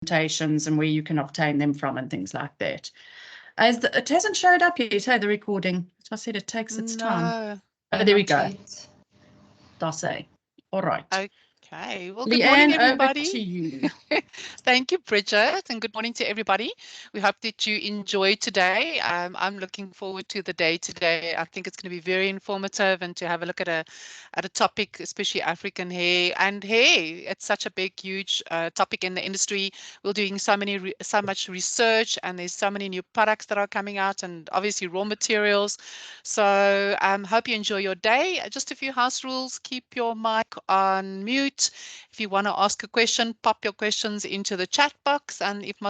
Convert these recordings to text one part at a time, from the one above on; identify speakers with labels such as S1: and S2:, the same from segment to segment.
S1: presentations and where you can obtain them from and things like that. It hasn't showed up yet, hey, the recording. I said it takes its time. Oh, there we go. Dossier. All right.
S2: Okay, well, good morning,
S1: Leanne,
S2: everybody.
S1: over to you.
S2: Thank you, Bridget, and good morning to everybody. We hope that you enjoy today. I'm looking forward to the day today. I think it's going to be very informative and to have a look at a topic, especially African hair. And hair, it's such a big, huge topic in the industry. We're doing so much research, and there's so many new products that are coming out, and obviously raw materials. So hope you enjoy your day. Just a few house rules. Keep your mic on mute. If you want to ask a question, pop your questions into the chat box. And if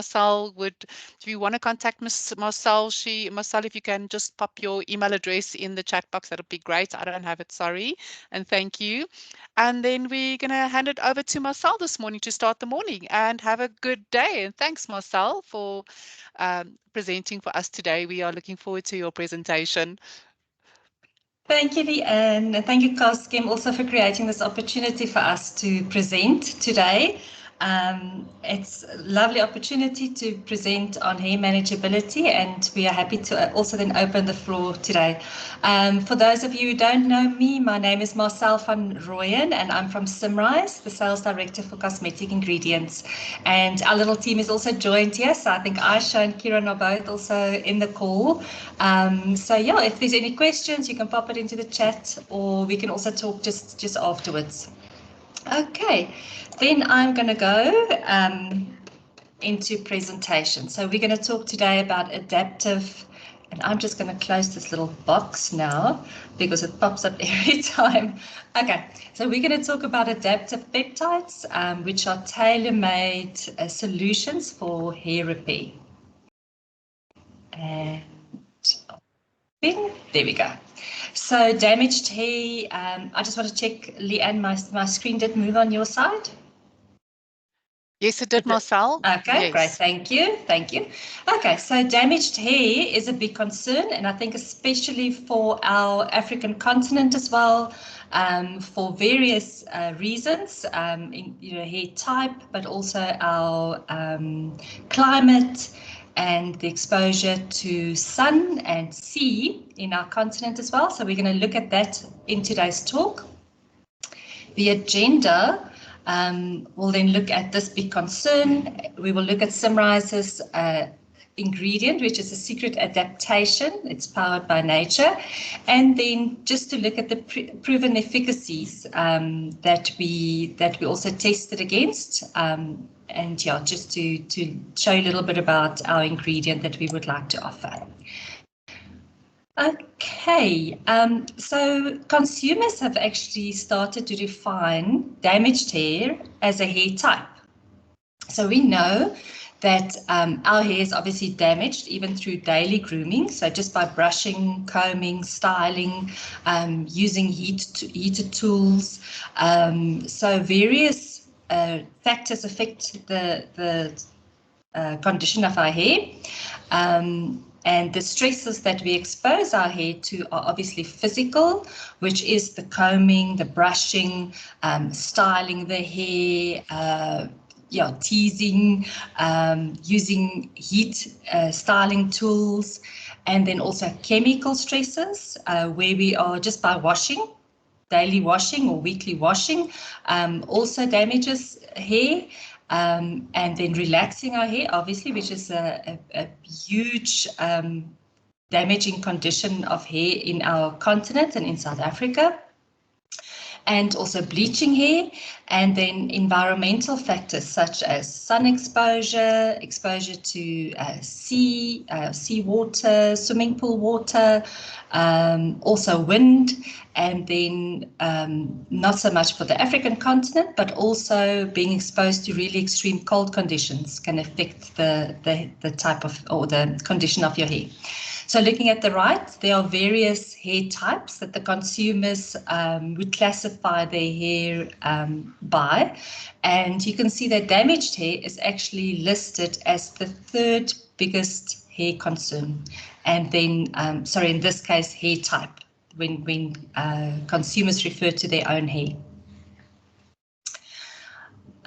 S2: you want to contact Marcel, if you can just pop your email address in the chat box, that would be great. I don't have it, sorry. And thank you. And then we're going to hand it over to Marcel this morning to start the morning. And have a good day. And thanks, Marcel, for presenting for us today. We are looking forward to your presentation.
S3: Thank you, Leanne, and thank you, Koskim, also for creating this opportunity for us to present today. It's a lovely opportunity to present on hair manageability, and we are happy to also then open the floor today. For those of you who don't know me, my name is Marcel van Rooyen, and I'm from Symrise, the Sales Director for Cosmetic Ingredients. And our little team is also joined here, so I think Aisha and Kieran are both also in the call. So yeah, if there's any questions, you can pop it into the chat, or we can also talk just afterwards. Okay, then I'm going to go into presentation. So we're going to talk today about adaptive, and I'm just going to close this little box now because it pops up every time. Okay, so we're going to talk about adaptive peptides, which are tailor-made solutions for hair repair. And there we go. So damaged hair, I just want to check, Leanne, my screen did move on your side?
S2: Yes, it did, Marcel.
S3: Okay,
S2: yes.
S3: Great, thank you. Okay, so damaged hair is a big concern, and I think especially for our African continent as well, for various reasons, hair type, but also our climate, and the exposure to sun and sea in our continent as well. So we're going to look at that in today's talk. The agenda will then look at this big concern. We will look at Symrise's ingredient, which is a secret adaptation. It's powered by nature. And then just to look at the proven efficacies that we also tested against. And yeah, just to show you a little bit about our ingredient that we would like to offer. Okay, so consumers have actually started to define damaged hair as a hair type. So we know that our hair is obviously damaged even through daily grooming. So just by brushing, combing, styling, using heated tools. So various factors affect the condition of our hair. And the stresses that we expose our hair to are obviously physical, which is the combing, the brushing, styling the hair, teasing, using heat styling tools, and then also chemical stresses where we are just by washing, daily washing or weekly washing, also damages hair. And then relaxing our hair, obviously, which is a huge damaging condition of hair in our continent and in South Africa. And also bleaching hair, and then environmental factors such as sun exposure, exposure to sea water, swimming pool water, also wind, and then not so much for the African continent, but also being exposed to really extreme cold conditions can affect the type of or the condition of your hair. So looking at the right, there are various hair types that the consumers would classify their hair by. And you can see that damaged hair is actually listed as the third biggest hair concern. And then, in this case, hair type, when consumers refer to their own hair.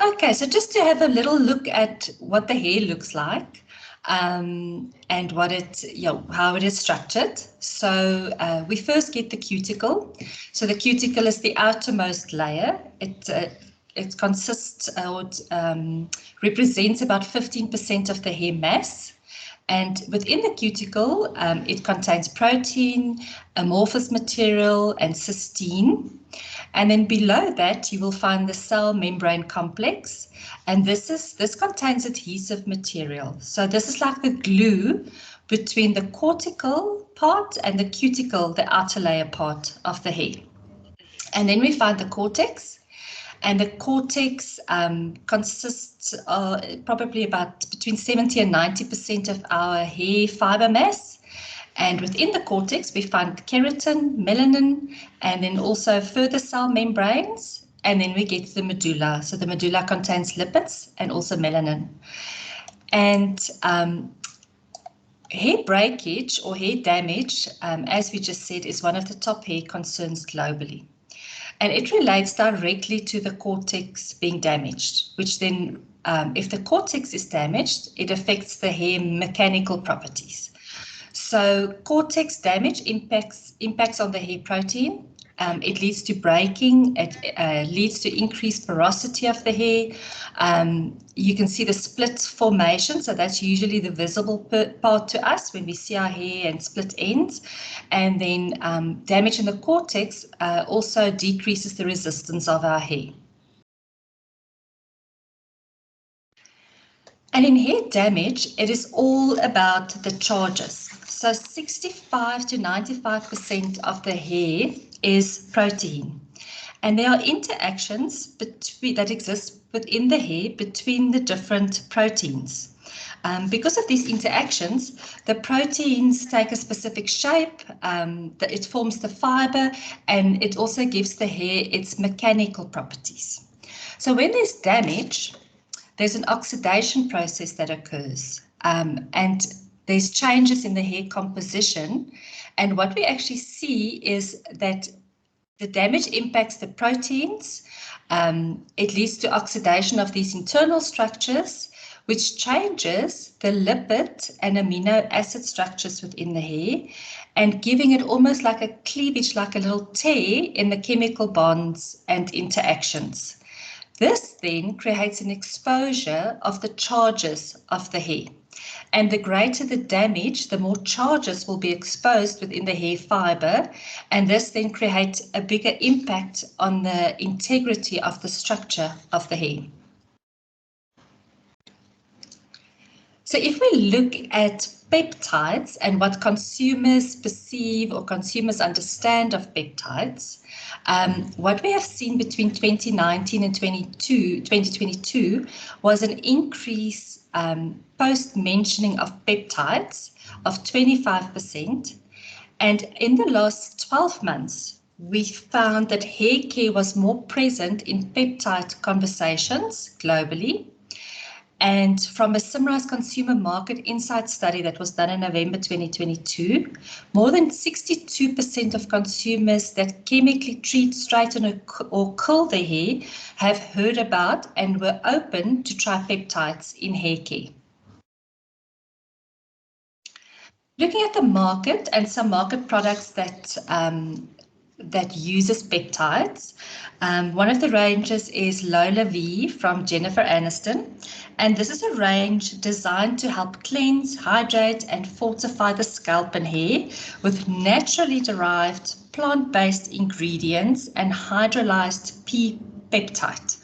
S3: Okay, so just to have a little look at what the hair looks like and what it, how it is structured. So we first get the cuticle. So the cuticle is the outermost layer. It consists or represents about 15% of the hair mass. And within the cuticle, it contains protein, amorphous material, and cysteine. And then below that, you will find the cell membrane complex. And this contains adhesive material. So this is like the glue between the cortical part and the cuticle, the outer layer part of the hair. And then we find the cortex. And the cortex consists probably about between 70 and 90% of our hair fiber mass. And within the cortex, we find keratin, melanin, and then also further cell membranes. And then we get the medulla. So the medulla contains lipids and also melanin. And hair breakage or hair damage, as we just said, is one of the top hair concerns globally. And it relates directly to the cortex being damaged, which then, if the cortex is damaged, it affects the hair mechanical properties. So cortex damage impacts on the hair protein. It leads to breaking. It leads to increased porosity of the hair. You can see the split formation. So that's usually the visible part to us when we see our hair and split ends. And then damage in the cortex also decreases the resistance of our hair. And in hair damage, it is all about the charges. So 65 to 95% of the hair is protein. And there are interactions that exist within the hair between the different proteins. Because of these interactions, the proteins take a specific shape, it forms the fiber, and it also gives the hair its mechanical properties. So when there's damage, there's an oxidation process that occurs, and there's changes in the hair composition. And what we actually see is that the damage impacts the proteins. It leads to oxidation of these internal structures, which changes the lipid and amino acid structures within the hair, and giving it almost like a cleavage, like a little tear in the chemical bonds and interactions. This then creates an exposure of the charges of the hair. And the greater the damage, the more charges will be exposed within the hair fiber, and this then creates a bigger impact on the integrity of the structure of the hair. So if we look at peptides and what consumers perceive or consumers understand of peptides, what we have seen between 2019 and 2022 was an increase post-mentioning of peptides of 25%. And in the last 12 months, we found that hair care was more present in peptide conversations globally. And from a Symrise consumer market insight study that was done in November 2022, more than 62% of consumers that chemically treat, straighten or curl their hair have heard about and were open to try peptides in hair care. Looking at the market and some market products that uses peptides. One of the ranges is Lola V from Jennifer Aniston. And this is a range designed to help cleanse, hydrate, and fortify the scalp and hair with naturally derived plant-based ingredients and hydrolyzed pea peptide.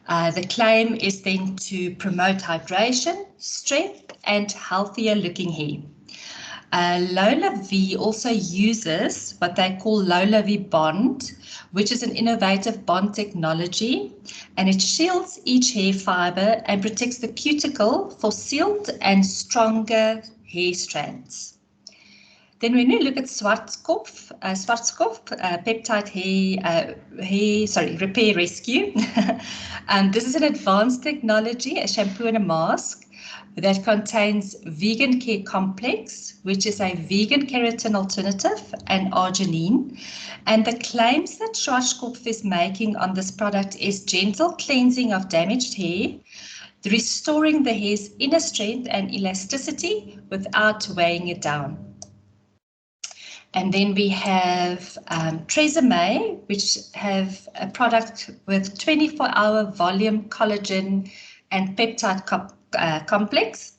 S3: The claim is then to promote hydration, strength, and healthier looking hair. Lola V also uses what they call Lola V Bond, which is an innovative bond technology, and it shields each hair fiber and protects the cuticle for sealed and stronger hair strands. Then when we look at Schwarzkopf peptide repair rescue, this is an advanced technology, a shampoo and a mask, that contains vegan care complex, which is a vegan keratin alternative, and arginine. And the claims that Schwarzkopf is making on this product is gentle cleansing of damaged hair, restoring the hair's inner strength and elasticity without weighing it down. And then we have Tresemme, which have a product with 24-hour volume collagen and peptide complex.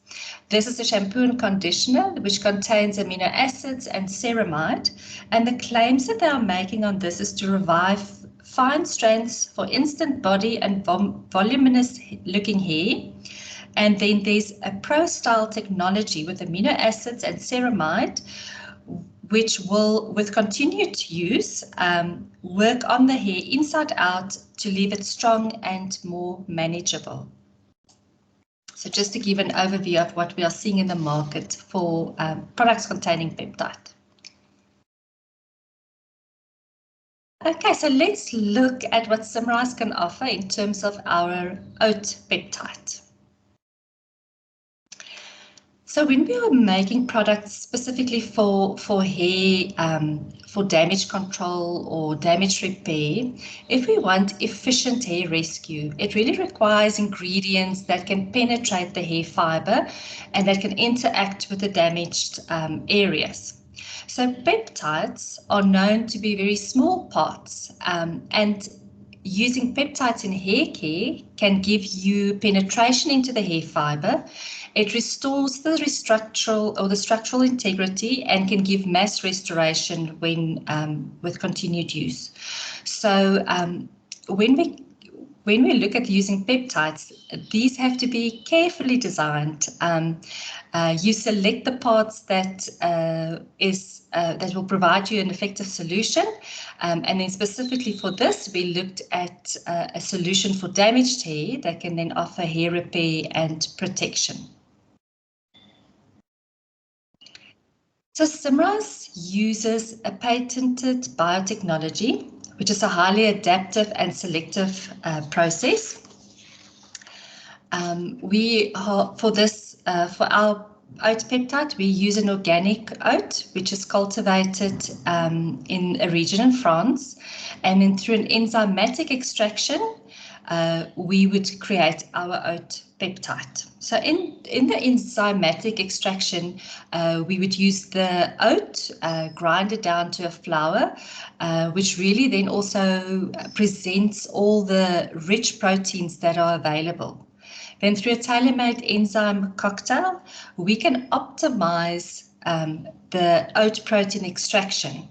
S3: This is a shampoo and conditioner which contains amino acids and ceramide. And the claims that they are making on this is to revive fine strands for instant body and voluminous looking hair. And then there's a pro-style technology with amino acids and ceramide, which will, with continued use, work on the hair inside out to leave it strong and more manageable. So just to give an overview of what we are seeing in the market for products containing peptide. Okay, so let's look at what Symrise can offer in terms of our oat peptide. So when we are making products specifically for hair, for damage control or damage repair, if we want efficient hair rescue, it really requires ingredients that can penetrate the hair fiber and that can interact with the damaged areas. So peptides are known to be very small parts, and using peptides in hair care can give you penetration into the hair fiber. It restores the structural integrity and can give mass restoration when with continued use. So when we look at using peptides, these have to be carefully designed. You select the parts that that will provide you an effective solution. And then specifically for this, we looked at a solution for damaged hair that can then offer hair repair and protection. So Symrise uses a patented biotechnology, which is a highly adaptive and selective process. For our oat peptide, we use an organic oat, which is cultivated in a region in France, and then through an enzymatic extraction, we would create our oat peptide. So in the enzymatic extraction, we would use the oat, grind it down to a flour, which really then also presents all the rich proteins that are available. Then through a tailor-made enzyme cocktail, we can optimize the oat protein extraction.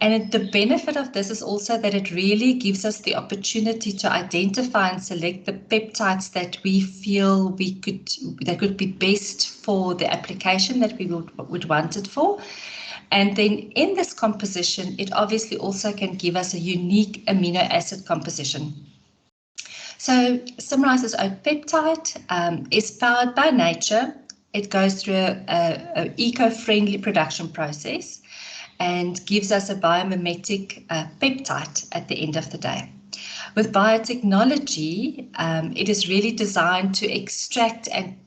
S3: And the benefit of this is also that it really gives us the opportunity to identify and select the peptides that we feel that could be best for the application that we would want it for. And then in this composition, it obviously also can give us a unique amino acid composition. So Symrise's oat peptide is powered by nature. It goes through an eco-friendly production process and gives us a biomimetic peptide at the end of the day. With biotechnology, it is really designed to extract and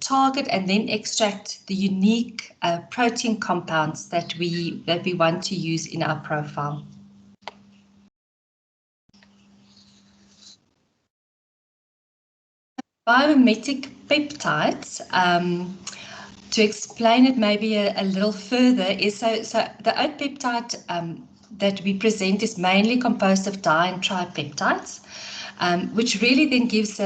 S3: target and then extract the unique protein compounds that we want to use in our profile. Biomimetic peptides, to explain it maybe a little further, is so the oat peptide that we present is mainly composed of di and tripeptides, which really then gives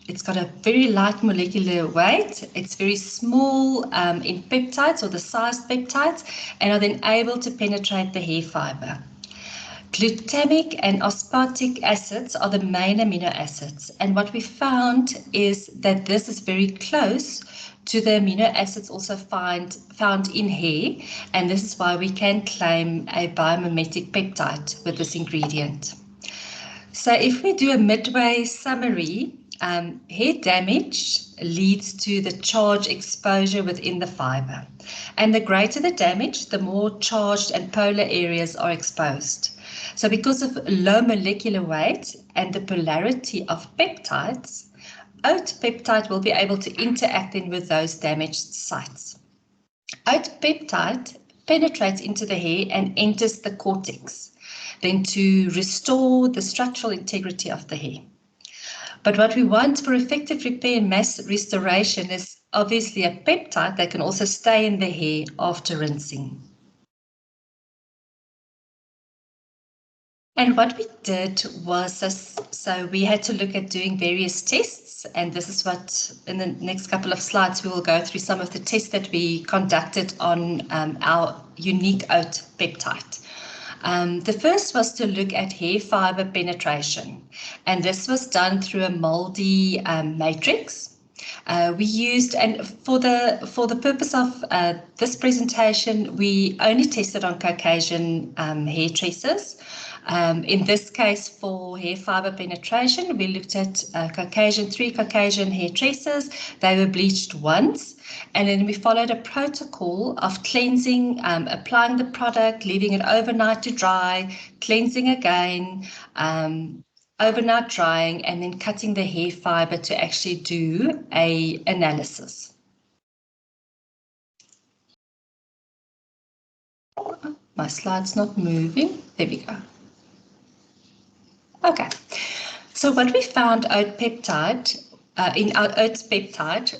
S3: it's got a very light molecular weight. It's very small in peptides or the sized peptides, and are then able to penetrate the hair fiber. Glutamic and aspartic acids are the main amino acids, and what we found is that this is very close to the amino acids also found in hair, and this is why we can claim a biomimetic peptide with this ingredient. So if we do a midway summary, hair damage leads to the charge exposure within the fiber, and the greater the damage, the more charged and polar areas are exposed. So because of low molecular weight and the polarity of peptides, oat peptide will be able to interact then with those damaged sites. Oat peptide penetrates into the hair and enters the cortex, then to restore the structural integrity of the hair. But what we want for effective repair and mass restoration is obviously a peptide that can also stay in the hair after rinsing. And what we did was, so we had to look at doing various tests, and this is what, in the next couple of slides, we will go through some of the tests that we conducted on our unique oat peptide. The first was to look at hair fiber penetration, and this was done through a moldy matrix. We used, and for the purpose of this presentation, we only tested on Caucasian hair tracers. In this case, for hair fiber penetration, we looked at three Caucasian hair tracers. They were bleached once, and then we followed a protocol of cleansing, applying the product, leaving it overnight to dry, cleansing again, overnight drying, and then cutting the hair fiber to actually do an analysis. My slide's not moving. There we go. Okay, so what we found in our oat peptide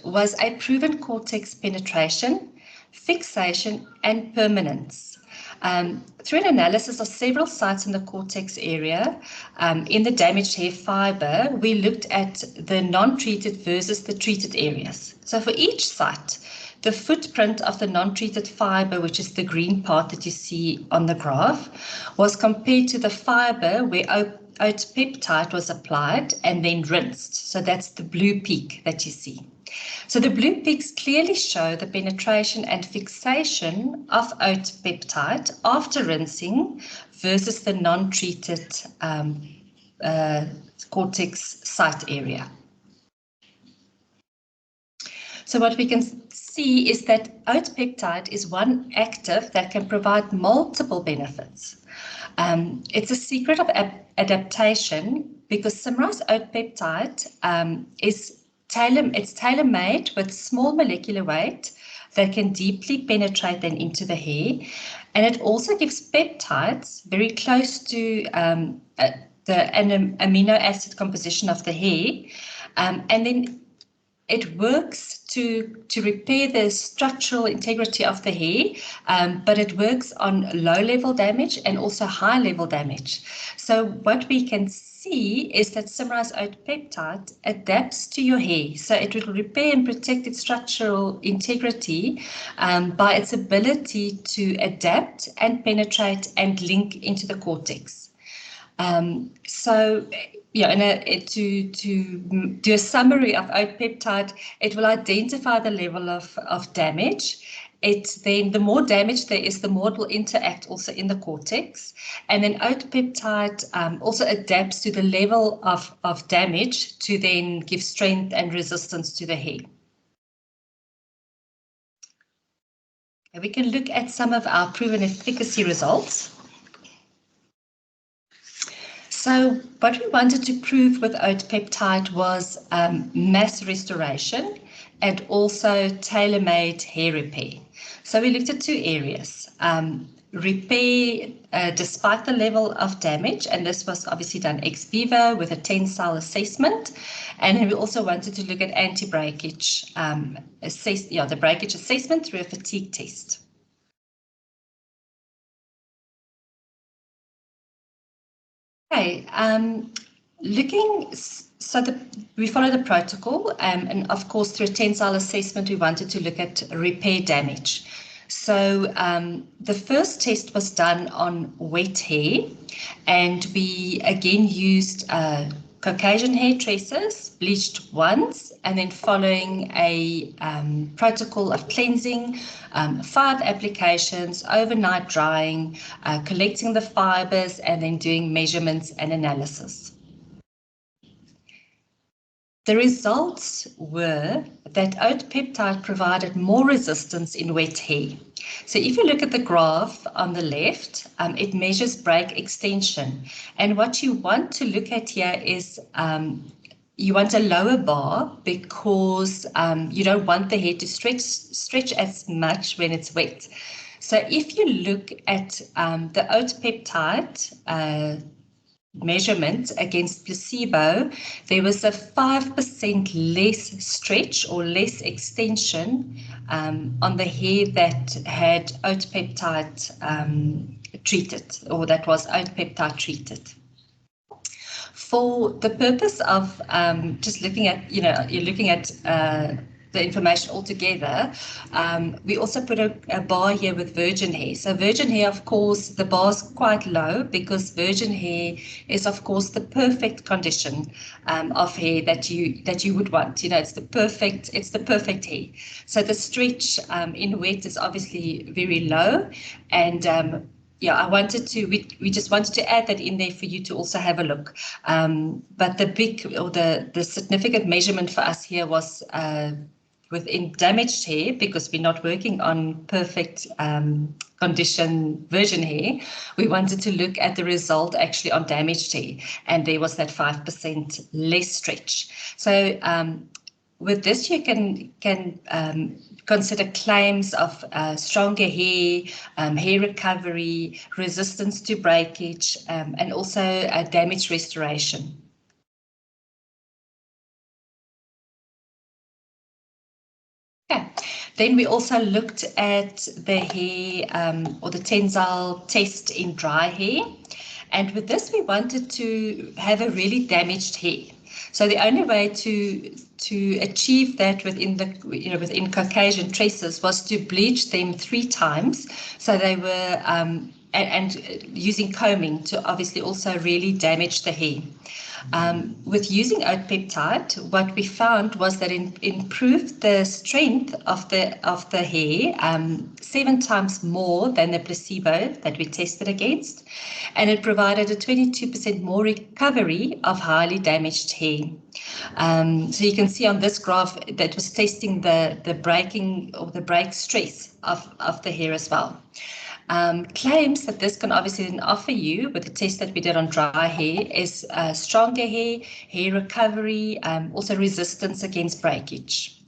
S3: was a proven cortex penetration, fixation, and permanence. Through an analysis of several sites in the cortex area, in the damaged hair fiber, we looked at the non-treated versus the treated areas. So for each site, the footprint of the non-treated fiber, which is the green part that you see on the graph, was compared to the fiber where oat peptide was applied and then rinsed. So that's the blue peak that you see. So the blue peaks clearly show the penetration and fixation of oat peptide after rinsing versus the non-treated cortex site area. So what we can see is that oat peptide is one active that can provide multiple benefits. It's a secret of adaptation because Symrise oat peptide is tailor-made with small molecular weight that can deeply penetrate then into the hair, and it also gives peptides very close to the amino acid composition of the hair, and then it works to repair the structural integrity of the hair, but it works on low-level damage and also high-level damage. So what we can see is that Symrise oat peptide adapts to your hair. So it will repair and protect its structural integrity by its ability to adapt and penetrate and link into the cortex. To do a summary of oat peptide, it will identify the level of damage. The more damage there is, the more it will interact also in the cortex. And then oat peptide also adapts to the level of damage to then give strength and resistance to the hair. Okay, we can look at some of our proven efficacy results. So what we wanted to prove with oat peptide was mass restoration and also tailor-made hair repair. So we looked at two areas. Repair despite the level of damage, and this was obviously done ex vivo with a tensile assessment. And then we also wanted to look at anti-breakage, the breakage assessment through a fatigue test. Okay, we follow the protocol, and of course through a tensile assessment we wanted to look at repair damage. So the first test was done on wet hair, and we again used Caucasian hair tracers, bleached once, and then following a protocol of cleansing, 5 applications, overnight drying, collecting the fibers, and then doing measurements and analysis. The results were that oat peptide provided more resistance in wet hair. So if you look at the graph on the left, it measures break extension. And what you want to look at here is you want a lower bar because you don't want the hair to stretch as much when it's wet. So if you look at the oat peptide measurement against placebo, there was a 5% less stretch or less extension on the hair that had oat peptide treated, or that was oat peptide treated. For the purpose of just looking at, you're looking at the information altogether, we also put a bar here with virgin hair. So virgin hair, of course, the bar's quite low because virgin hair is, of course, the perfect condition of hair that you would want. It's the perfect hair. So the stretch in wet is obviously very low, and yeah, we just wanted to add that in there for you to also have a look. But the big, or the significant measurement for us here was within damaged hair, because we're not working on perfect condition virgin hair. We wanted to look at the result actually on damaged hair, and there was that 5% less stretch. So with this, you can consider claims of stronger hair, hair recovery, resistance to breakage, and also damage restoration. Okay. Then we also looked at the hair or the tensile test in dry hair. And with this, we wanted to have a really damaged hair. So the only way to achieve that within Caucasian tresses was to bleach them 3 times. So they were and using combing to obviously also really damage the hair. With using oat peptide, what we found was that it improved the strength of the hair 7 times more than the placebo that we tested against, and it provided a 22% more recovery of highly damaged hair. So you can see on this graph that was testing the breaking or the break stress of the hair as well. Claims that this can obviously then offer you with the test that we did on dry hair is stronger hair, hair recovery, also resistance against breakage.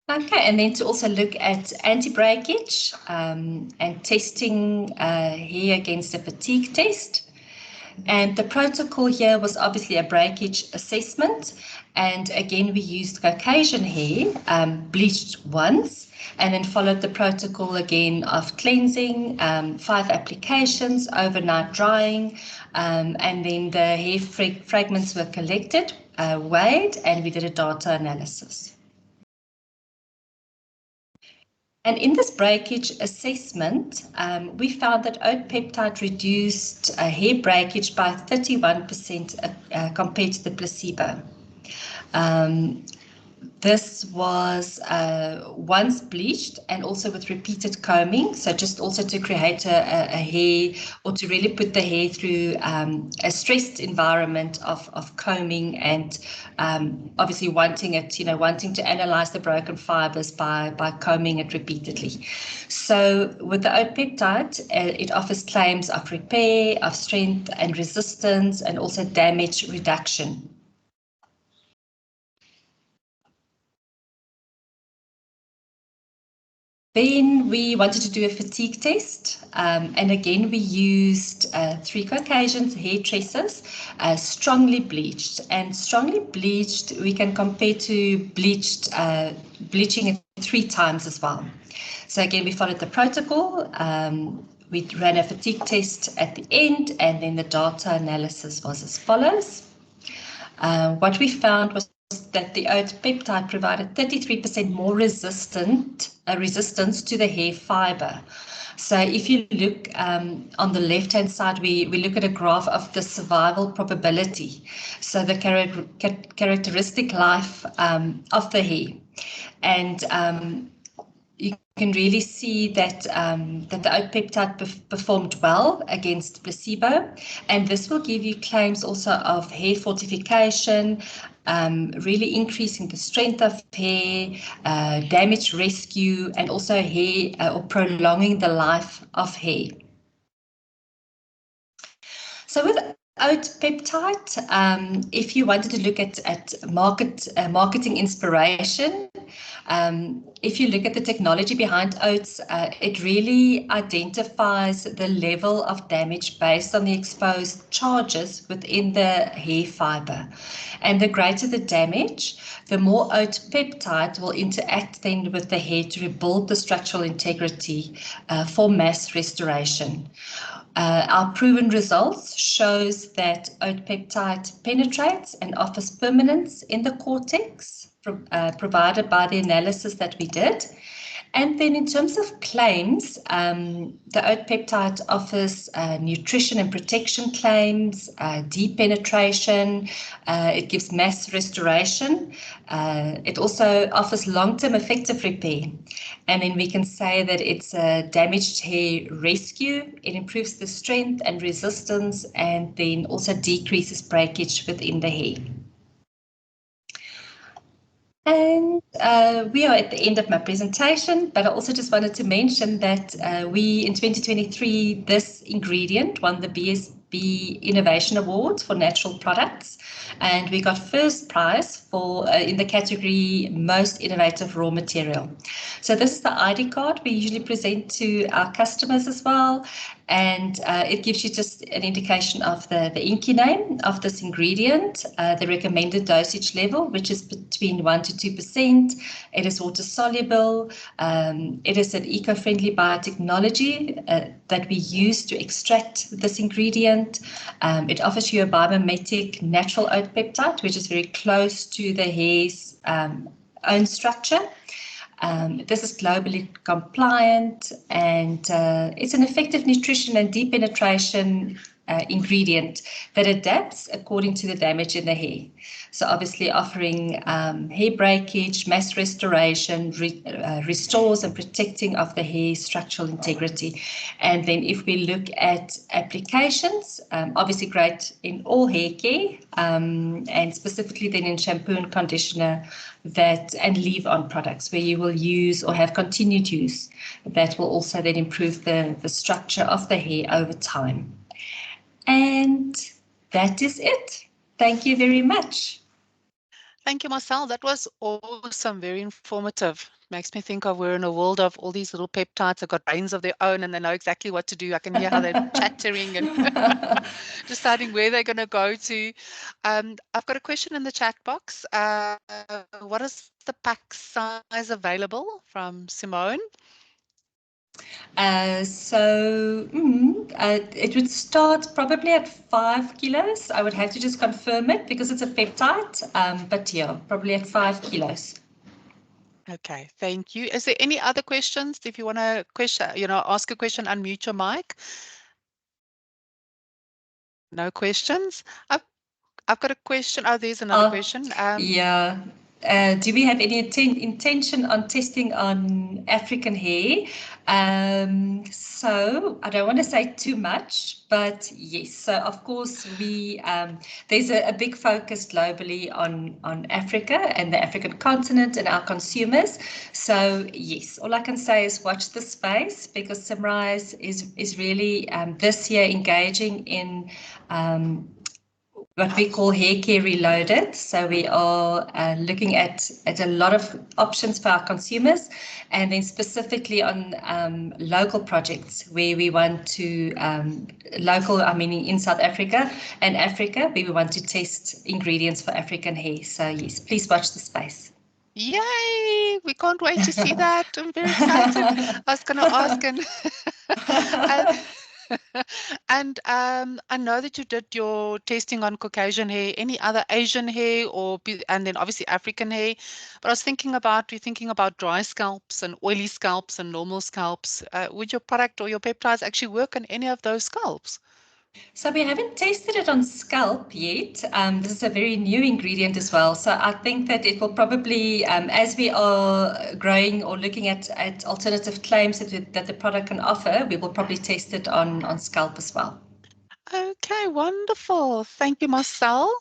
S3: Okay, and then to also look at anti-breakage and testing hair against a fatigue test. And the protocol here was obviously a breakage assessment. And again, we used Caucasian hair, bleached once, and then followed the protocol again of cleansing, 5 applications, overnight drying, and then the hair fragments were collected, weighed, and we did a data analysis. And in this breakage assessment, we found that oat peptide reduced hair breakage by 31% compared to the placebo. This was once bleached and also with repeated combing. So just also to create a hair, or to really put the hair through a stressed environment of combing, and obviously wanting to analyze the broken fibers by combing it repeatedly. So with the oat peptide, it offers claims of repair, of strength and resistance, and also damage reduction. Then we wanted to do a fatigue test, and again we used 3 Caucasian hair tresses, strongly bleached. And strongly bleached we can compare to bleaching it 3 times as well. So again, we followed the protocol. We ran a fatigue test at the end, and then the data analysis was as follows. What we found was that the oat peptide provided 33% more resistance to the hair fiber. So if you look on the left-hand side, we look at a graph of the survival probability, so the characteristic life of the hair. And you can really see that the oat peptide performed well against placebo, and this will give you claims also of hair fortification, really increasing the strength of hair, damage rescue, and also hair or prolonging the life of hair. So with oat peptide, if you wanted to look at marketing inspiration, if you look at the technology behind oats, it really identifies the level of damage based on the exposed charges within the hair fiber. And the greater the damage, the more oat peptide will interact then with the hair to rebuild the structural integrity for mass restoration. Our proven results shows that oat peptide penetrates and offers permanence in the cortex, provided by the analysis that we did. And then in terms of claims, the oat peptide offers nutrition and protection claims, deep penetration, it gives mass restoration, it also offers long-term effective repair. And then we can say that it's a damaged hair rescue, it improves the strength and resistance, and then also decreases breakage within the hair. And we are at the end of my presentation, but I also just wanted to mention that we, in 2023, this ingredient won the BSB Innovation Awards for natural products, and we got first prize for in the category Most Innovative Raw Material. So this is the ID card we usually present to our customers as well, and it gives you just an indication of the INCI name of this ingredient, the recommended dosage level, which is between 1 to 2%. It is water soluble. It is an eco-friendly biotechnology that we use to extract this ingredient. It offers you a biomimetic natural oat peptide, which is very close to the hair's own structure. This is globally compliant, and it's an effective nutrition and deep penetration ingredient that adapts according to the damage in the hair. So obviously offering hair breakage, mass restoration, restores and protecting of the hair structural integrity. And then if we look at applications, obviously great in all hair care, and specifically then in shampoo and conditioner and leave-on products where you will use or have continued use, that will also then improve the structure of the hair over time. And that is it. Thank you very much.
S2: Thank you, Marcel. That was awesome, very informative. Makes me think of we're in a world of all these little peptides that got brains of their own and they know exactly what to do. I can hear how they're chattering and deciding where they're going to go to. I've got a question in the chat box. What is the pack size available from Simone?
S3: It would start probably at 5 kilos. I would have to just confirm it because it's a peptide, but yeah, probably at 5 kilos.
S2: Okay, thank you. Is there any other questions? If you want to ask a question, unmute your mic. No questions. I've got a question. Oh, there's another question.
S3: Yeah. Do we have any intention on testing on African hair? So I don't want to say too much, but yes. So of course there's a big focus globally on Africa and the African continent and our consumers. So yes, all I can say is watch the space because Symrise is really this year engaging in what we call hair care reloaded. So we are looking at a lot of options for our consumers, and then specifically on local projects where we want to, in South Africa and Africa, where we want to test ingredients for African hair. So yes, please watch the space.
S2: Yay! We can't wait to see that. I'm very excited. I was going to ask and I know that you did your testing on Caucasian hair, any other Asian hair, and then obviously African hair. But I was thinking about dry scalps and oily scalps and normal scalps. Would your product or your peptides actually work on any of those scalps?
S3: So we haven't tested it on scalp yet. This is a very new ingredient as well. So I think that it will probably, as we are growing or looking at alternative claims that the product can offer, we will probably test it on scalp as well.
S2: Okay, wonderful. Thank you, Marcel.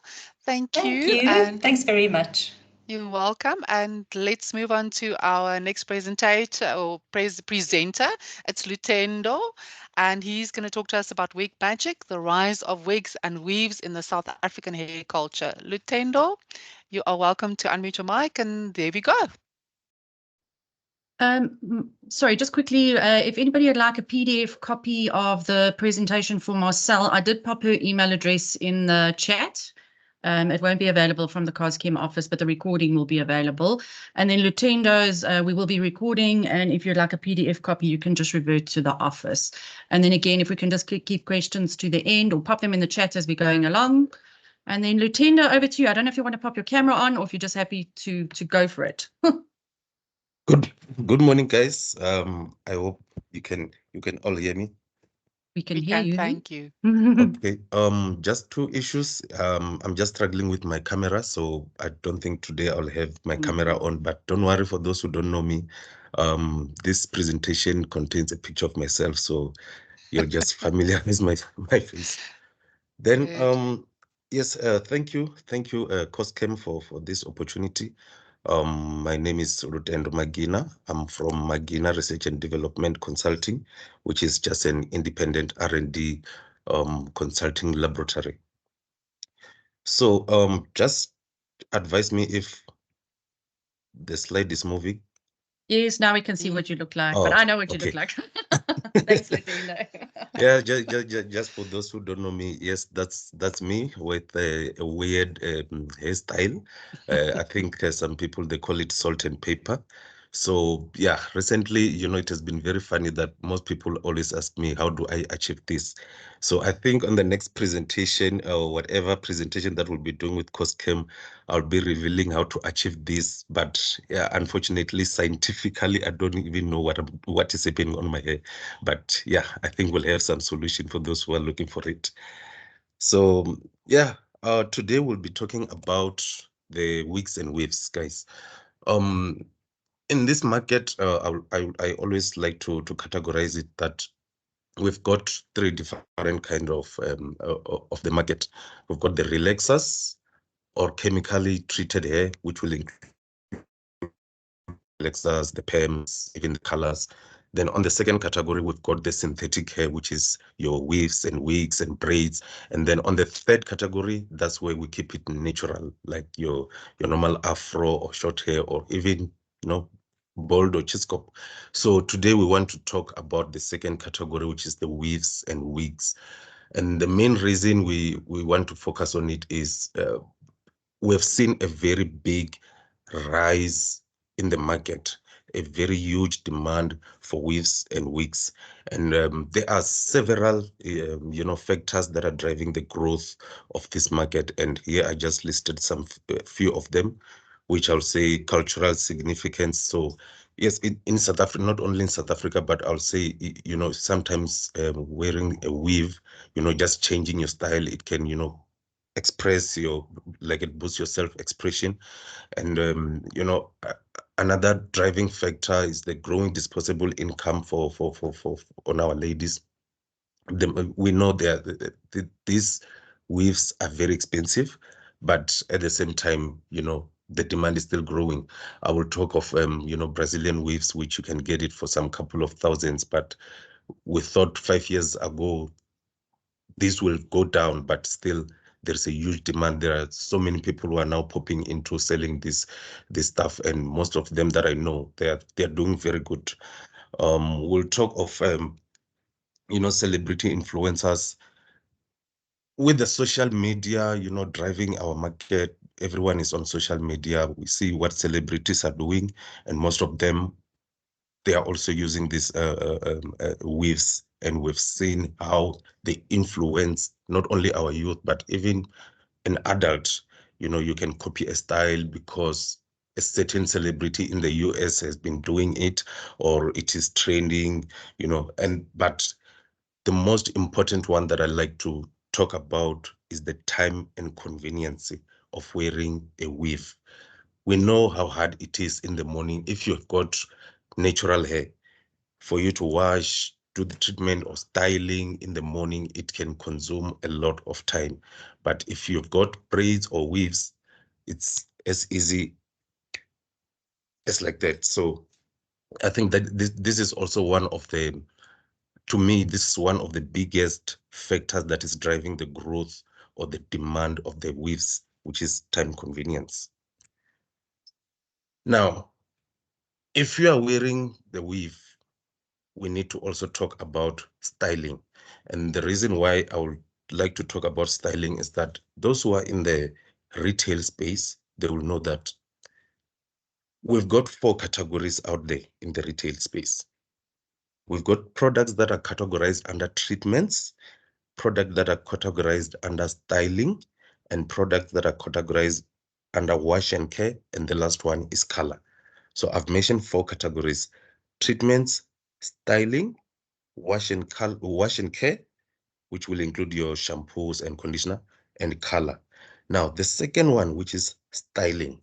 S2: Thank you.
S3: And thanks very much.
S2: You're welcome. And let's move on to our next presenter or presenter. It's Lutendo, and he's going to talk to us about Wig Magic, the rise of wigs and weaves in the South African hair culture. Lutendo, you are welcome to unmute your mic, and there we go.
S1: Sorry, just quickly, if anybody would like a PDF copy of the presentation for Marcel, I did pop her email address in the chat. It won't be available from the COSCHEM office, but the recording will be available. And then Lutendo's, we will be recording, and if you'd like a PDF copy, you can just revert to the office. And then again, if we can just keep questions to the end or pop them in the chat as we're going along. And then Lutendo, over to you. I don't know if you want to pop your camera on or if you're just happy to go for it.
S4: Good morning, guys. I hope you can all hear me.
S1: We can hear you.
S2: Thank you.
S4: Okay. Just two issues. I'm just struggling with my camera, so I don't think today I'll have my camera on, but don't worry for those who don't know me. This presentation contains a picture of myself, so you're just familiar with my face. Then yes, thank you, COSCHEM for this opportunity. My name is Lutendo Magina. I'm from Magina Research and Development Consulting, which is just an independent R&D consulting laboratory. So just advise me if the slide is moving.
S1: Yes, now we can see what you look like, but I know what you look like. Thanks, Lutendo.
S4: Yeah, just for those who don't know me, yes, that's me with a weird hairstyle. I think some people, they call it salt and pepper. So yeah, recently, it has been very funny that most people always ask me, how do I achieve this? So I think on the next presentation, or whatever presentation that we'll be doing with COSCHEM, I'll be revealing how to achieve this. But yeah, unfortunately, scientifically, I don't even know what is happening on my hair. But yeah, I think we'll have some solution for those who are looking for it. So yeah, today we'll be talking about the wigs and waves, guys. In this market, I always like to categorize it that we've got three different kind of the market. We've got the relaxers or chemically treated hair, which will include relaxers, the perms, even the colors. Then on the second category, we've got the synthetic hair, which is your weaves and wigs and braids. And then on the third category, that's where we keep it natural, like your normal afro or short hair, or even, bald or chiscop. So today we want to talk about the second category, which is the weaves and wigs. And the main reason we want to focus on it is we've seen a very big rise in the market, a very huge demand for weaves and wigs. And there are several, factors that are driving the growth of this market. And here I just listed few of them, which I'll say cultural significance. So yes, in South Africa, not only in South Africa, but I'll say, sometimes wearing a weave, just changing your style, it can, express it boosts your self-expression. And another driving factor is the growing disposable income for on our ladies. We know these weaves are very expensive, but at the same time, the demand is still growing. I will talk of Brazilian weaves, which you can get it for some couple of thousands, but we thought 5 years ago this will go down, but still there's a huge demand. There are so many people who are now popping into selling this stuff, and most of them that I know, they're doing very good. We'll talk of celebrity influencers with the social media, driving our market. Everyone is on social media. We see what celebrities are doing, and most of them, they are also using these weaves, and we've seen how they influence not only our youth, but even an adult. You can copy a style because a certain celebrity in the US has been doing it, or it is trending, but the most important one that I like to talk about is the time and convenience of wearing a weave. We know how hard it is in the morning if you've got natural hair. For you to wash, do the treatment or styling in the morning, it can consume a lot of time. But if you've got braids or weaves, it's as easy it's like that. So I think that this is also one of the, to me, this is one of the biggest factors that is driving the growth or the demand of the weaves, which is time convenience. Now, if you are wearing the weave, we need to also talk about styling. And the reason why I would like to talk about styling is that those who are in the retail space, they will know that we've got 4 categories out there in the retail space. We've got products that are categorized under treatments, products that are categorized under styling, and products that are categorized under wash and care, and the last one is color. So I've mentioned 4 categories: treatments, styling, wash and care, which will include your shampoos and conditioner, and color. Now, the second one, which is styling.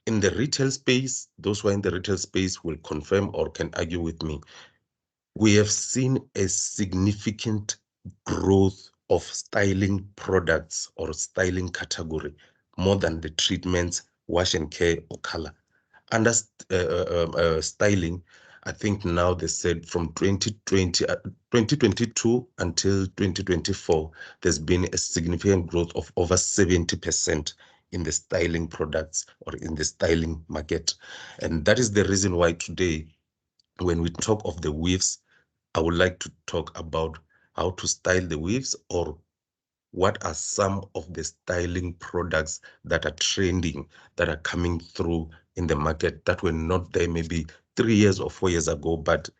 S4: In the retail space, those who are in the retail space will confirm or can argue with me. We have seen a significant growth of styling products or styling category more than the treatments, wash and care, or color. Under styling, I think now they said from 2022 until 2024, there's been a significant growth of over 70% in the styling products or in the styling market. And that is the reason why today, when we talk of the weaves, I would like to talk about how to style the weaves, or what are some of the styling products that are trending, that are coming through in the market that were not there maybe 3 years or 4 years ago, but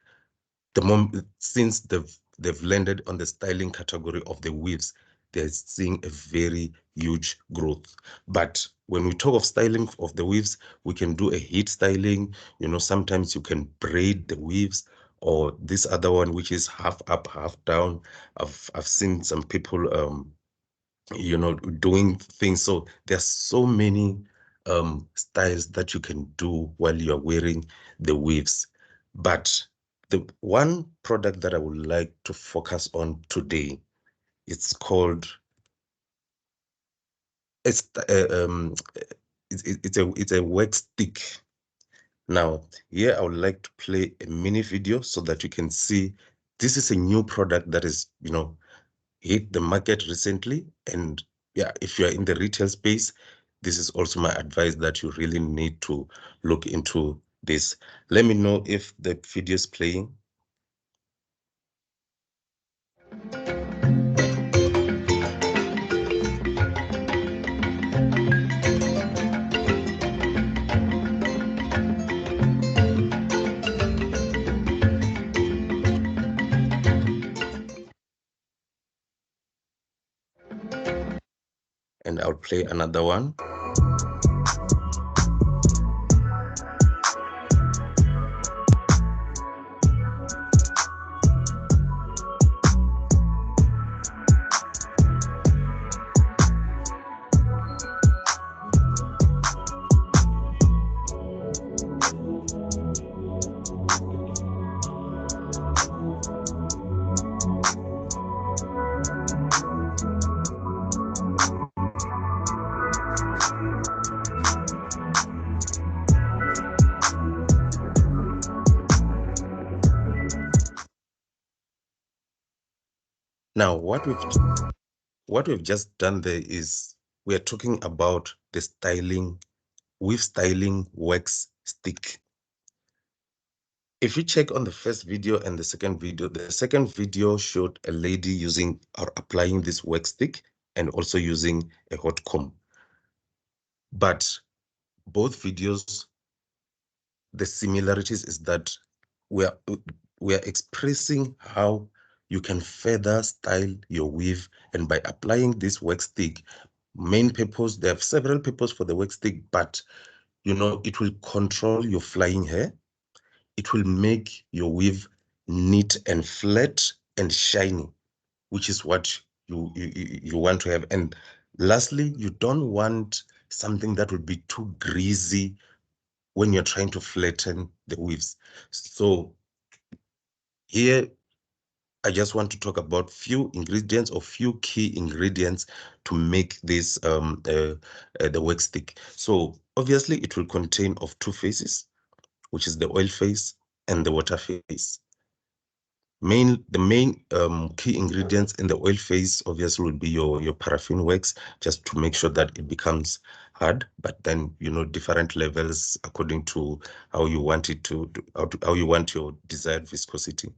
S4: the moment since they've landed on the styling category of the weaves, they're seeing a very huge growth. But when we talk of styling of the weaves, we can do a heat styling. You know, sometimes you can braid the weaves, or this other one, which is half up, half down. I've seen some people you know, doing things. So there's so many styles that you can do while you're wearing the weaves. But the one product that I would like to focus on today, it's called, it's a wax stick. Now, here I would like to play a mini video so that you can see this is a new product that is, you know, hit the market recently. And yeah, if you're in the retail space, this is also my advice, that you really need to look into this. Let me know if the video is playing. And I'll play another one. Now, what we've just done there is we are talking about the styling, weave styling wax stick. If you check on the first video and the second video showed a lady using or applying this wax stick and also using a hot comb. But both videos, the similarities is that we are expressing how you can further style your weave. And by applying this wax stick, main purpose, they have several purposes for the wax stick, but you know, it will control your flying hair. It will make your weave neat and flat and shiny, which is what you want to have. And lastly, you don't want something that will be too greasy when you're trying to flatten the weaves. So here, I just want to talk about few ingredients or few key ingredients to make this the wax stick. So Obviously, it will contain of two phases, which is the oil phase and the water phase. The main key ingredients in the oil phase obviously will be your paraffin wax, just to make sure that it becomes hard, but then, you know, different levels according to how you want it how you want your desired viscosity.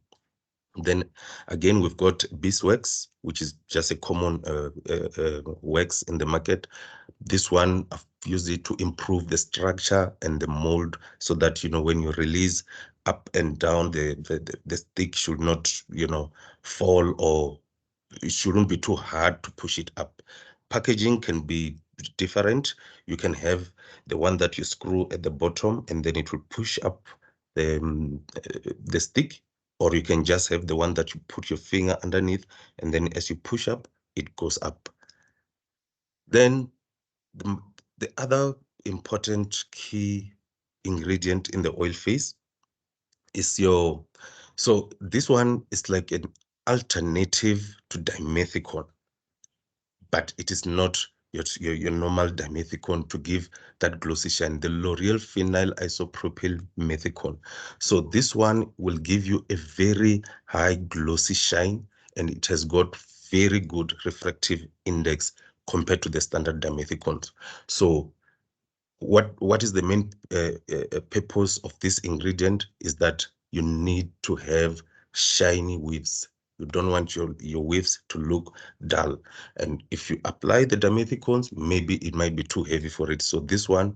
S4: Then again, we've got beeswax, which is just a common wax in the market. This one, I've used it to improve the structure and the mold, so that, you know, when you release up and down, the stick should not, you know, fall, or it shouldn't be too hard to push it up. Packaging can be different. You can have the one that you screw at the bottom and then it will push up the stick, or you can just have the one that you put your finger underneath, and then as you push up, it goes up. Then the other important key ingredient in the oil phase is so this one is like an alternative to dimethicone, but it is not your normal dimethicone to give that glossy shine, the L'Oreal phenyl isopropyl methicone. So this one will give you a very high glossy shine, and it has got very good refractive index compared to the standard dimethicones. So what is the main purpose of this ingredient is that you need to have shiny weaves. You don't want your weaves to look dull. And if you apply the dimethicones, maybe it might be too heavy for it. So this one,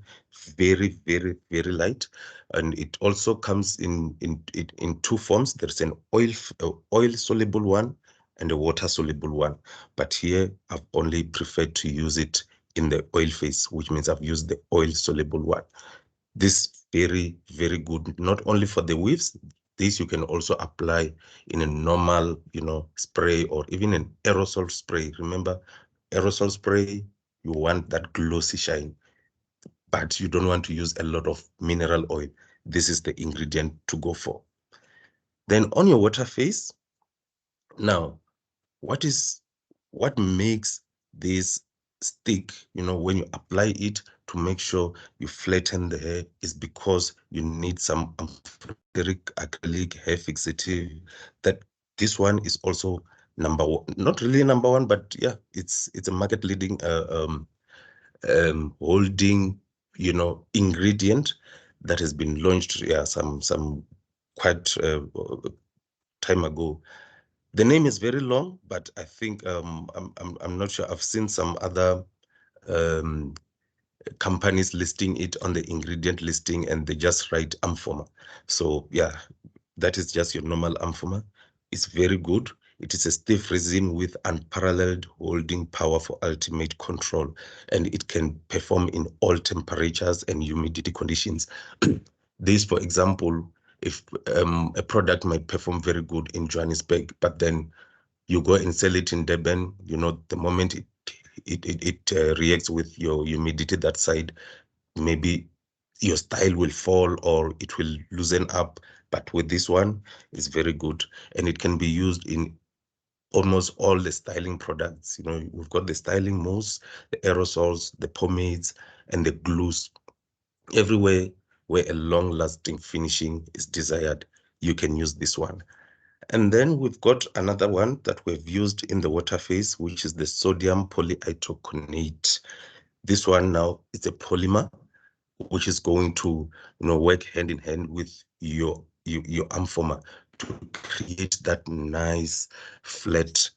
S4: very, very, very light. And it also comes in two forms. There's an oil soluble one and a water soluble one. But here I've only preferred to use it in the oil phase, which means I've used the oil soluble one. This very, very good, not only for the weaves. This you can also apply in a normal, you know, spray, or even an aerosol spray. Remember, aerosol spray, you want that glossy shine, but you don't want to use a lot of mineral oil. This is the ingredient to go for. Then on your water phase, now, what makes this stick, you know, when you apply it, to make sure you flatten the hair, is because you need some amphoteric acrylic hair fixative. That this one is also number one, not really number one, but yeah, it's a market leading holding, you know, ingredient that has been launched, yeah, some quite time ago. The name is very long, but I think I'm not sure. I've seen some other companies listing it on the ingredient listing, and they just write amphoma. So yeah, that is just your normal amphoma. It's very good. It is a stiff resin with unparalleled holding power for ultimate control, and it can perform in all temperatures and humidity conditions. This, for example, if a product might perform very good in Johannesburg, but then you go and sell it in Durban, you know, the moment it reacts with your humidity that side, maybe your style will fall or it will loosen up. But with this one, it's very good, and it can be used in almost all the styling products. You know, we've got the styling mousse, the aerosols, the pomades, and the glues. Everywhere where a long-lasting finishing is desired, you can use this one. And then we've got another one that we've used in the water phase, which is the sodium polyitoconate. This one now is a polymer, which is going to, you know, work hand in hand with your amphoma to create that nice flat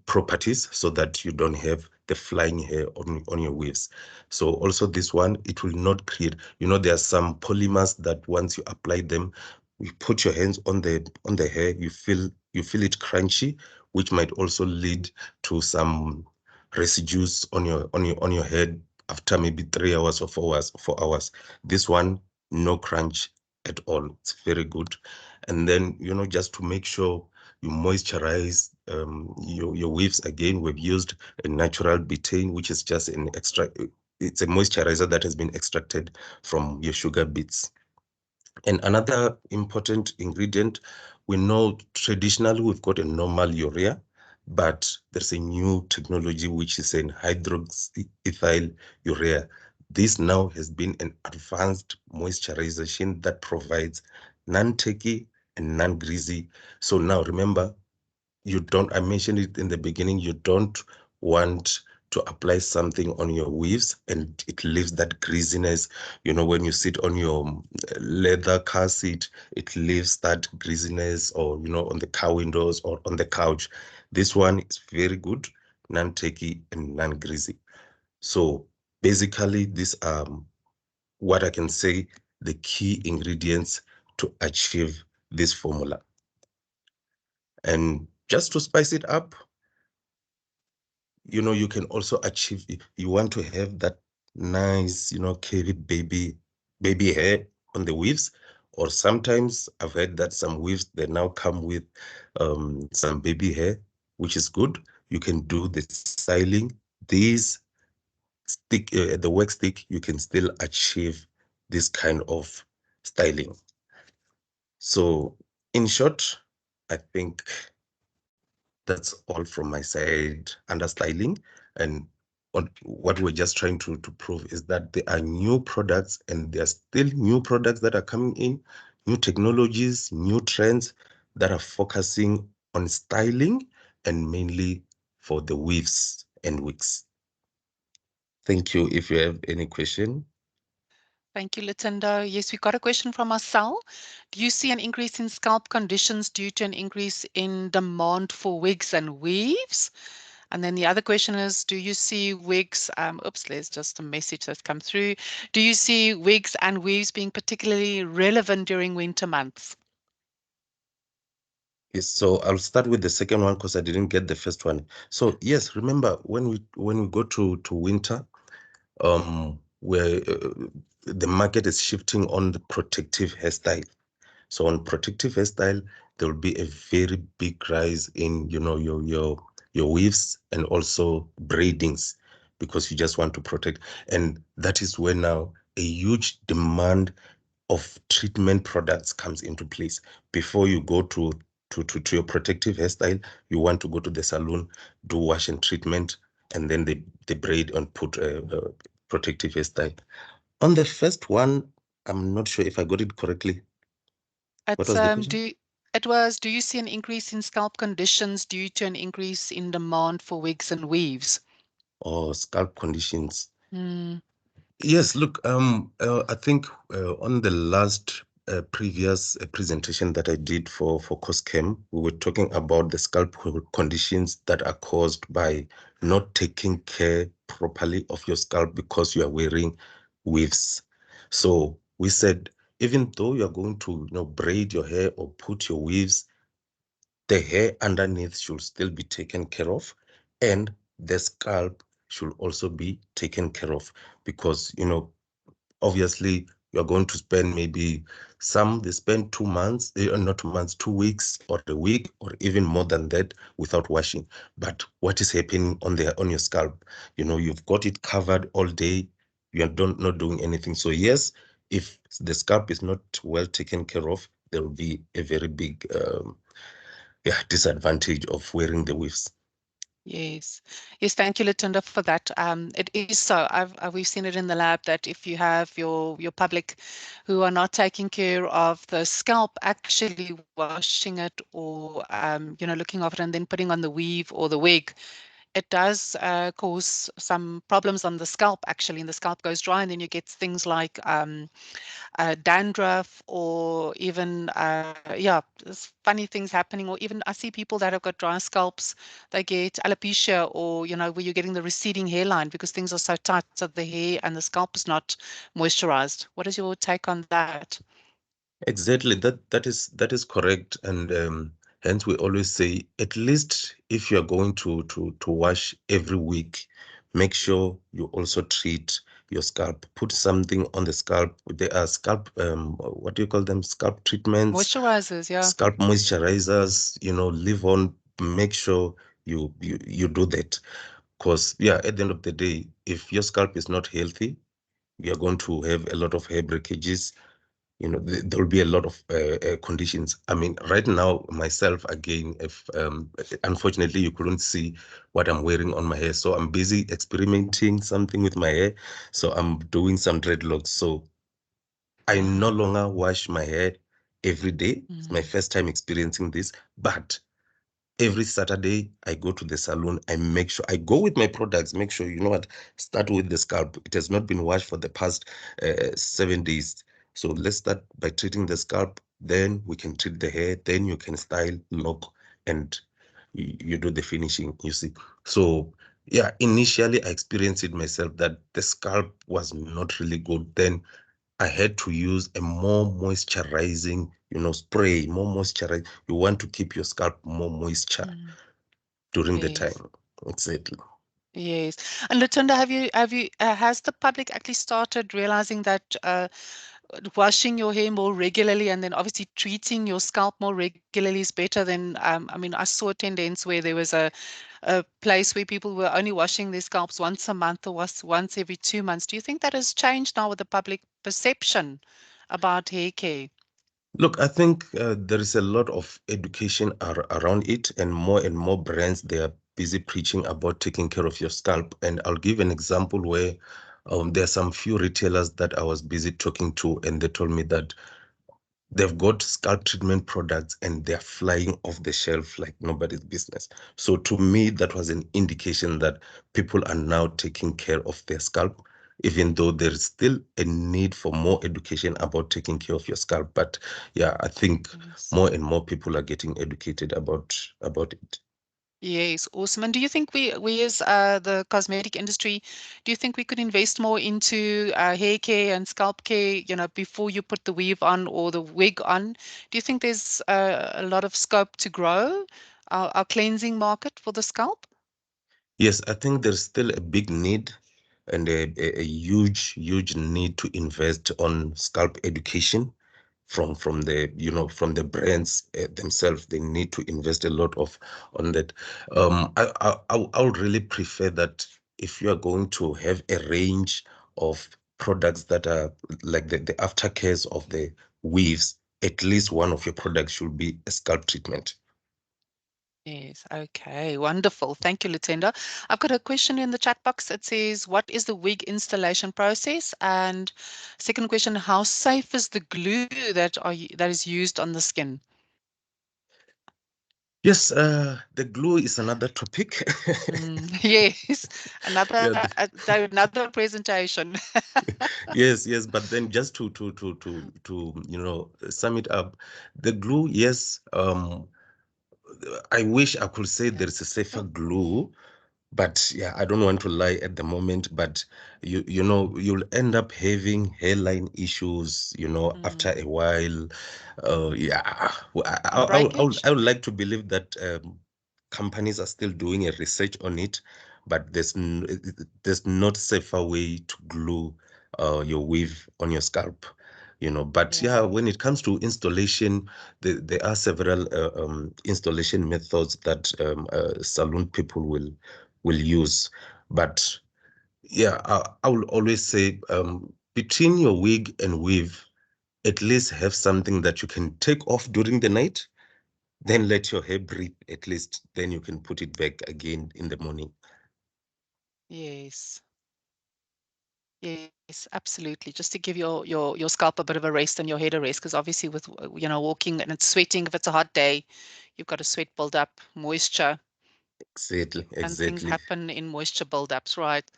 S4: properties, so that you don't have the flying hair on your weaves. So also this one, it will not create, you know, there are some polymers that once you apply them, you put your hands on the hair, you feel it crunchy, which might also lead to some residues on your head after maybe 3 hours or 4 hours. This one, no crunch at all. It's very good. And then, you know, just to make sure you moisturize your weaves, again, we've used a natural betaine, which is just it's a moisturizer that has been extracted from your sugar beets. And another important ingredient, we know traditionally we've got a normal urea, but there's a new technology which is an hydroxyethyl urea. This now has been an advanced moisturization that provides non-tacky and non-greasy. So now remember, I mentioned it in the beginning, you don't want to apply something on your weaves and it leaves that greasiness. You know, when you sit on your leather car seat, it leaves that greasiness, or, you know, on the car windows or on the couch. This one is very good, non-tacky and non-greasy. So basically, these are what I can say the key ingredients to achieve this formula. And just to spice it up, you know, you can also achieve, you want to have that nice, you know, curvy baby hair on the weaves, or sometimes I've heard that some weaves, they now come with some baby hair, which is good. You can do the styling. These stick, the wax stick, you can still achieve this kind of styling. So in short, I think that's all from my side under styling. And what we're just trying to prove is that there are new products, and there are still new products that are coming in, new technologies, new trends that are focusing on styling, and mainly for the weaves and wigs. Thank you. If you have any question.
S2: Thank you, Lutendo. Yes, we got a question from Marcel. Do you see an increase in scalp conditions due to an increase in demand for wigs and weaves? And then the other question is, do you see wigs, oops, there's just a message that's come through. Do you see wigs and weaves being particularly relevant during winter months?
S4: Yes, so I'll start with the second one because I didn't get the first one. So yes, remember when we go to winter, where the market is shifting on the protective hairstyle. So on protective hairstyle, there will be a very big rise in, you know, your weaves and also braidings, because you just want to protect. And that is where now a huge demand of treatment products comes into place. Before you go to your protective hairstyle, you want to go to the salon, do wash and treatment, and then they braid and put a protective hairstyle. On the first one, I'm not sure if I got it correctly. What was the question?
S2: Do you see an increase in scalp conditions due to an increase in demand for wigs and weaves?
S4: Oh, scalp conditions.
S2: Mm.
S4: Yes, look, I think on the last previous presentation that I did for COSCAM, we were talking about the scalp conditions that are caused by not taking care properly of your scalp because you are wearing weaves. So we said, even though you're going to, you know, braid your hair or put your weaves, the hair underneath should still be taken care of, and the scalp should also be taken care of, because, you know, obviously you're going to spend maybe they spend 2 months, not 2 months, 2 weeks or a week or even more than that without washing. But what is happening on your scalp? You know, you've got it covered all day, you are not doing anything. So yes, if the scalp is not well taken care of, there will be a very big disadvantage of wearing the weaves.
S2: Yes, yes, thank you, Lutendo, for that. It is so. We've seen it in the lab that if you have your public who are not taking care of the scalp, actually washing it or you know, looking after it and then putting on the weave or the wig, it does cause some problems on the scalp actually, and the scalp goes dry, and then you get things like dandruff, or even yeah, there's funny things happening. Or even I see people that have got dry scalps, they get alopecia, or you know, where you're getting the receding hairline because things are so tight, so the hair and the scalp is not moisturized. What is your take on that?
S4: Exactly, that is correct, and hence we always say, at least if you're going to wash every week, make sure you also treat your scalp. Put something on the scalp. There are scalp, what do you call them? Scalp treatments,
S2: Moisturizers, yeah.
S4: scalp moisturizers. You know, live on. Make sure you do that, because yeah, at the end of the day, if your scalp is not healthy, you're going to have a lot of hair breakages. there will be a lot of conditions. I mean, right now, myself, again, if unfortunately you couldn't see what I'm wearing on my hair, so I'm busy experimenting something with my hair. So I'm doing some dreadlocks. So I no longer wash my hair every day. It's my first time experiencing this, but every Saturday I go to the salon. I make sure I go with my products, make sure, start with the scalp. It has not been washed for the past 7 days. So let's start by treating the scalp. Then we can treat the hair. Then you can style, lock, and you do the finishing, you see. So yeah, initially I experienced it myself that the scalp was not really good. Then I had to use a more moisturizing, spray, more moisturizing. You want to keep your scalp more moisture during the time. Exactly.
S2: Yes. And Lutendo, has the public actually started realizing that washing your hair more regularly and then obviously treating your scalp more regularly is better than, I mean, I saw a tendency where there was a place where people were only washing their scalps once a month or once every 2 months. Do you think that has changed now with the public perception about hair care?
S4: Look, I think there is a lot of education around it, and more brands, they are busy preaching about taking care of your scalp. And I'll give an example where there are some few retailers that I was busy talking to, and they told me that they've got scalp treatment products and they're flying off the shelf like nobody's business. So to me, that was an indication that people are now taking care of their scalp, even though there's still a need for more education about taking care of your scalp. But yeah, I think more and more people are getting educated about it.
S2: Yes, awesome. And do you think we as the cosmetic industry, do you think we could invest more into hair care and scalp care, before you put the weave on or the wig on? Do you think there's a lot of scope to grow our cleansing market for the scalp?
S4: Yes, I think there's still a big need and a huge need to invest on scalp education from the brands themselves. They need to invest a lot on that. I would really prefer that if you are going to have a range of products that are like the aftercares of the weaves, at least one of your products should be a scalp treatment.
S2: Yes, okay, wonderful. Thank you, Lutendo. I've got a question in the chat box. It says, what is the wig installation process? And second question, how safe is the glue that is used on the skin?
S4: Yes, the glue is another topic.
S2: Yes, another
S4: Yeah,
S2: another presentation.
S4: yes, but then just to sum it up, the glue, yes, I wish I could say there is a safer glue, but yeah, I don't want to lie at the moment. But you'll end up having hairline issues, after a while. Yeah,
S2: And breakage?
S4: I would like to believe that companies are still doing a research on it, but there's not safer way to glue your weave on your scalp. But yeah, when it comes to installation, there are several installation methods that salon people will use. But yeah, I will always say between your wig and weave, at least have something that you can take off during the night, then let your hair breathe at least, then you can put it back again in the morning.
S2: Yes. Yes, absolutely. Just to give your scalp a bit of a rest and your head a rest, because obviously with walking and it's sweating, if it's a hot day, you've got a sweat build up, moisture,
S4: Exactly,
S2: and things
S4: exactly.
S2: happen in moisture buildups, right?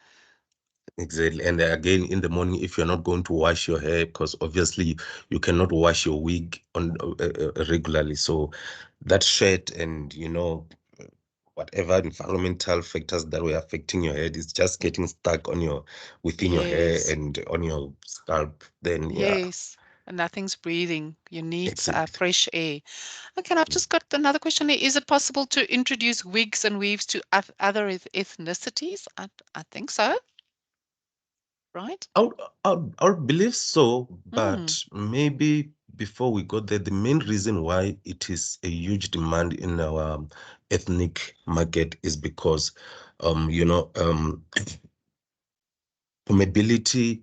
S4: Exactly. And again, in the morning, if you're not going to wash your hair, because obviously you cannot wash your wig on regularly. So that sweat and, whatever environmental factors that were affecting your head is just getting stuck within your hair
S2: Yes,
S4: and on your scalp. Then, yeah,
S2: yes. And nothing's breathing. You need
S4: exactly.
S2: fresh air. Okay, and I've just got another question here. Is it possible to introduce wigs and weaves to other ethnicities? I think so, right?
S4: I would believe so,
S2: Mm,
S4: but maybe before we go there, the main reason why it is a huge demand in our ethnic market is because, permeability,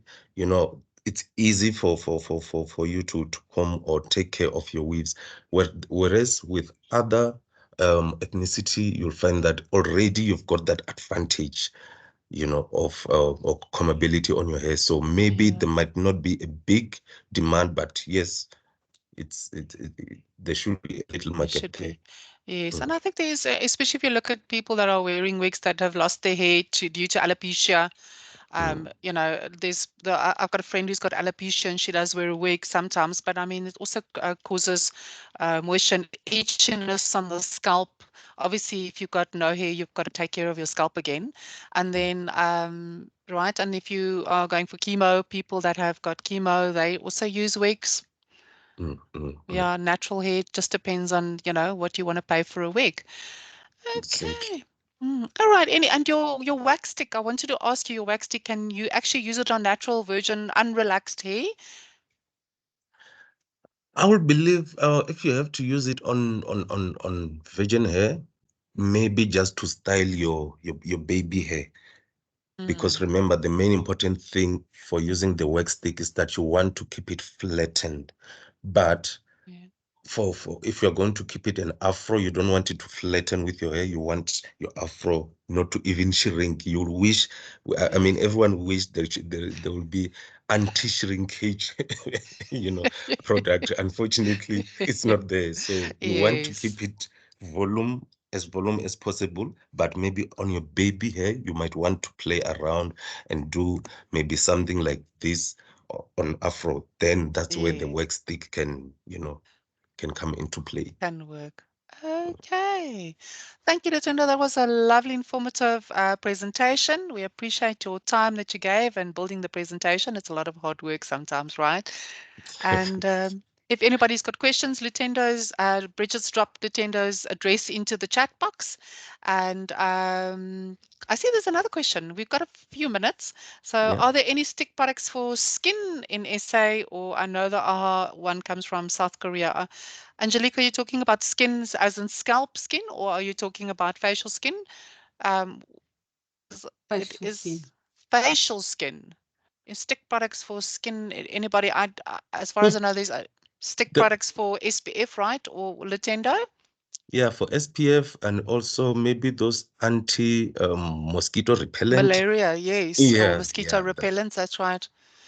S4: it's easy for you to comb or take care of your weaves. Whereas with other ethnicity, you'll find that already you've got that advantage, you know, of combability on your hair. So maybe there might not be a big demand, but yes, there should be a little market there.
S2: Yes, and I think there's, especially if you look at people that are wearing wigs that have lost their hair due to alopecia. You know, I've got a friend who's got alopecia and she does wear a wig sometimes, but I mean, it also causes moisture and itchiness on the scalp. Obviously, if you've got no hair, you've got to take care of your scalp again. And then, right, and if you are going for chemo, people that have got chemo, they also use wigs. Yeah, natural hair just depends on, you know, what you want to pay for a wig. Okay. All right. And your wax stick, I wanted to ask you, your wax stick, can you actually use it on natural virgin unrelaxed hair?
S4: I would believe if you have to use it on virgin hair, maybe just to style your baby hair. Because remember, the main important thing for using the wax stick is that you want to keep it flattened. But for if you're going to keep it an afro, you don't want it to flatten with your hair. You want your afro not to even shrink. You wish, I mean, everyone wish there will be anti-shrinkage, you know, product. Unfortunately, it's not there. So you want to keep it volume as possible, but maybe on your baby hair, you might want to play around and do maybe something like this on afro. Then that's where the wax stick can, you know, can come into play.
S2: Can work. Okay. Thank you, Lutendo. That was a lovely, informative presentation. We appreciate your time that you gave and building the presentation. It's a lot of hard work sometimes, right? And if anybody's got questions, Lutendo's, Bridget's dropped Lutendo's address into the chat box. And I see there's another question. We've got a few minutes. So are there any stick products for skin in SA? Or I know the AHA one comes from South Korea. Angelique, are you talking about skins as in scalp skin, or are you talking about facial skin?
S1: Facial skin.
S2: Facial skin. Stick products for skin. Anybody? As far as I know, there's stick products for SPF, right? Or Lutendo?
S4: Yeah, for SPF and also maybe those mosquito repellent.
S2: Malaria, yes.
S4: Yeah,
S2: or mosquito repellents, that's right.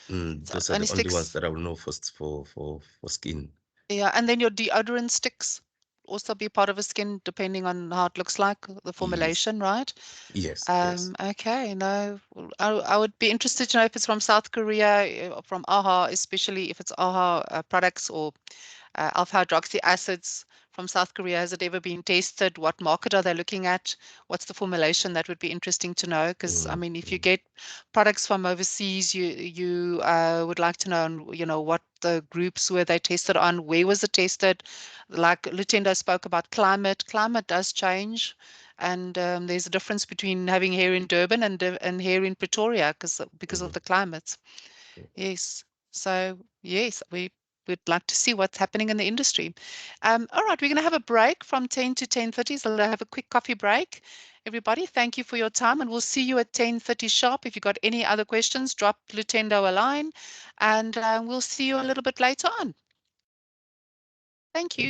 S4: Those are the only ones that I will know for skin.
S2: Yeah, and then your deodorant sticks also be part of a skin, depending on how it looks like, the formulation, right?
S4: Yes.
S2: Okay, no, I would be interested to know if it's from South Korea, from AHA, especially if it's AHA products or alpha hydroxy acids from South Korea. Has it ever been tested? What market are they looking at? What's the formulation? That would be interesting to know, because I mean, if you get products from overseas, you would like to know, you know, what the groups were they tested on, where was it tested? Like Lutendo spoke about climate. Climate does change. And there's a difference between having hair in Durban and hair in Pretoria because of the climates. Yes. So yes, we'd like to see what's happening in the industry. All right, we're going to have a break from 10 to 10:30. So we'll have a quick coffee break. Everybody, thank you for your time, and we'll see you at 10:30 sharp. If you've got any other questions, drop Lutendo a line, and we'll see you a little bit later on. Thank you.